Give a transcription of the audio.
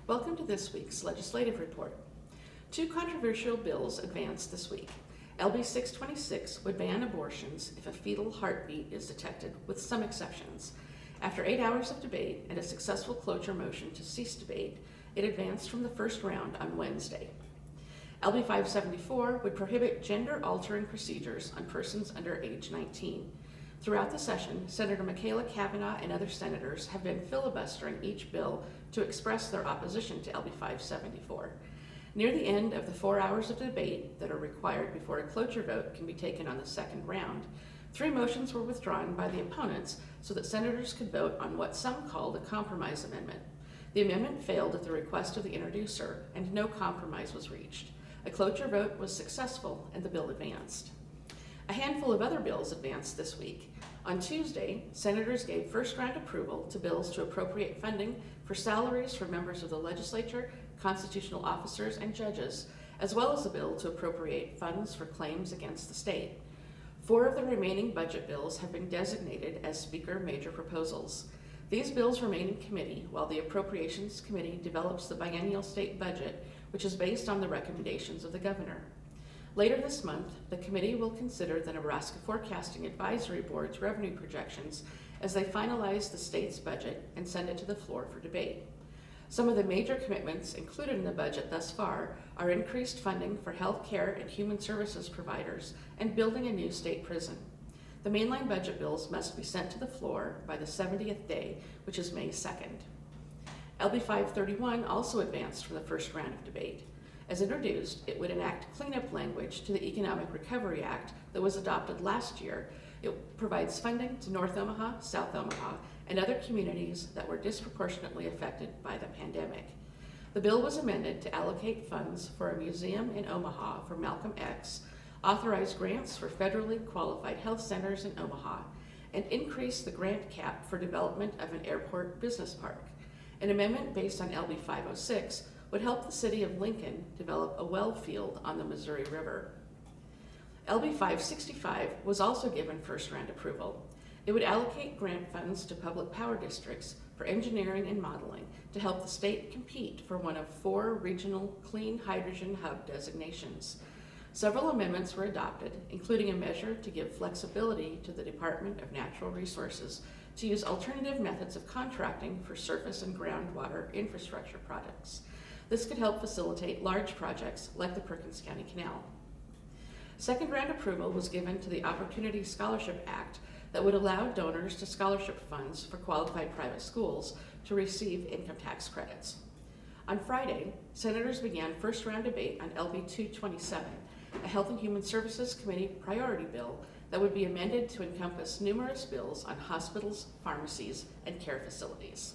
Welcome to this week's legislative report. Two controversial bills advanced this week. LB 626 would ban abortions if a fetal heartbeat is detected, with some exceptions. After 8 hours of debate and a successful cloture motion to cease debate, it advanced from the first round on Wednesday. LB 574 would prohibit gender-altering procedures on persons under age 19. Throughout the session, Senator Michaela Cavanaugh and other senators have been filibustering each bill to express their opposition to LB 574. Near the end of the 4 hours of debate that are required before a cloture vote can be taken on the second round, 3 motions were withdrawn by the opponents so that senators could vote on what some called a compromise amendment. The amendment failed at the request of the introducer, and no compromise was reached. A cloture vote was successful, and the bill advanced. A handful of other bills advanced this week. On Tuesday, senators gave first-round approval to bills to appropriate funding for salaries for members of the legislature, constitutional officers, and judges, as well as a bill to appropriate funds for claims against the state. 4 of the remaining budget bills have been designated as Speaker major proposals. These bills remain in committee while the Appropriations Committee develops the biennial state budget, which is based on the recommendations of the governor. Later this month, the committee will consider the Nebraska Forecasting Advisory Board's revenue projections as they finalize the state's budget and send it to the floor for debate. Some of the major commitments included in the budget thus far are increased funding for health care and human services providers and building a new state prison. The mainline budget bills must be sent to the floor by the 70th day, which is May 2nd. LB 531 also advanced from the first round of debate. As introduced, it would enact cleanup language to the Economic Recovery Act that was adopted last year. It provides funding to North Omaha, South Omaha, and other communities that were disproportionately affected by the pandemic. The bill was amended to allocate funds for a museum in Omaha for Malcolm X, authorize grants for federally qualified health centers in Omaha, and increase the grant cap for development of an airport business park. An amendment based on LB 506 would help the city of Lincoln develop a well field on the Missouri River. LB 565 was also given first-round approval. It would allocate grant funds to public power districts for engineering and modeling to help the state compete for one of 4 regional clean hydrogen hub designations. Several amendments were adopted, including a measure to give flexibility to the Department of Natural Resources to use alternative methods of contracting for surface and groundwater infrastructure projects. This could help facilitate large projects like the Perkins County Canal. Second round approval was given to the Opportunity Scholarship Act that would allow donors to scholarship funds for qualified private schools to receive income tax credits. On Friday, senators began first round debate on LB 227, a Health and Human Services Committee priority bill that would be amended to encompass numerous bills on hospitals, pharmacies, and care facilities.